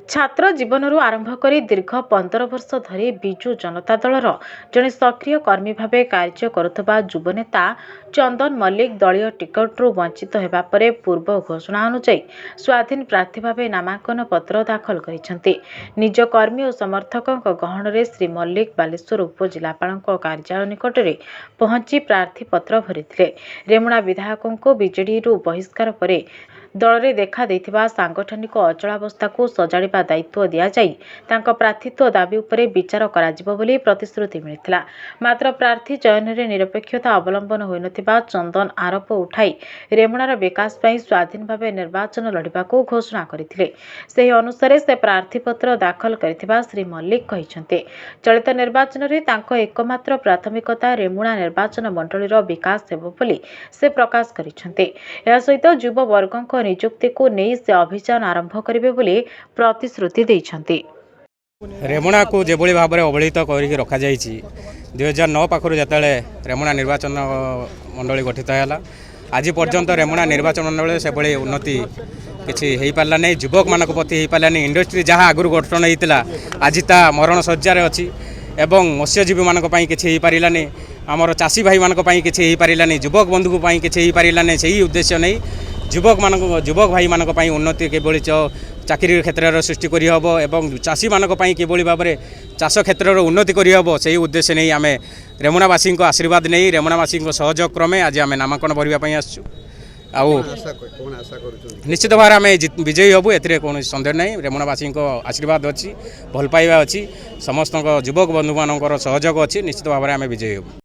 छात्र जीवनରୁ आरंभ କରି दीर्घ 15 वर्ष धरी बिजु जनता दलर जड़े सक्रिय कर्मी भावे कार्य करुवा युवनेता चंदन मल्लिक दलीय टिकट्रु वंचित होगा पर पूर्व घोषणा अनुଯାयी स्वाधीन प्रार्थी भाव नामांकन पत्र दाखल करिसेंति। निज कर्मी और समर्थकों गहन में श्री मल्लिक बालेश्वर उपजिलापाल कार्यालय निकट में पहुंची प्रार्थी पत्र भरी रेमुणा विधायकों को बीजेडी बहिष्कार पर दल में देखा देथिबा सांगठनिक अचलावस्था को सजाड़ा दायित्व दि जाई तांको प्रार्थीत्व दाबी उपरे विचार कराजिबो बोली प्रतिश्रुति मिलिथिला। मात्र प्रार्थी चयन में निरपेक्षता अवलंबन होई नथिबा चंदन आरोप उठाई रेमुणार विकास पई स्वाधीन भावे निर्वाचन लड़िबाको घोषणा करथिले। सेही अनुसार से प्रार्थीपत्र दाखल करथिबा श्री मल्लिक कहिसंते चलित निर्वाचन में तांको एकमात्र प्राथमिकता रेमुणा निर्वाचन मंडलीर विकास हेबो बोली से प्रकाश करिसंते। या सहित युव वर्गों नियुक्ति को नहीं से अभियान आरंभ करेंगे बोली प्रतिश्रुति देइछंती। रेमुणा को जो भाव में अवहेलित कर रखा 2009 पाखर जो रेमुणा निर्वाचन मंडली गठित है आज पर्यंत रेमुणा निर्वाचन मंडली से भाई उन्नति किसी हो पारा नहीं युवक मान प्रति हो पारानी इंडस्ट्री जहाँ आगुरी गठन होता आज ता मरण शज्जार अच्छी एवं मत्स्यजीवी मान किसी हो पारानी आमर चाषी भाई मान किसी हो पारानी युवक बंधु को किसी हो पारानी से उद्देश्य नहीं युवक भाई मान उन्नति किभली चाकरी क्षेत्र सृष्टि करहब एवं चाषी मान किभली भाव में चाष क्षेत्र उन्नति करहब से उद्देश्य नहीं आम रेमुणावासी आशीर्वाद नहीं रेमुणावासी सहयोग क्रमे आज आम नामांकन भरवाई आसु निश्चित भाव आम विजयी हबू ए कौन सन्देह नहीं। रेमुणावासी आशीर्वाद अच्छी भल पाइबा अच्छी समस्त युवक बंधु मान सहयोग अच्छी निश्चित भाव में आम विजयी हबू।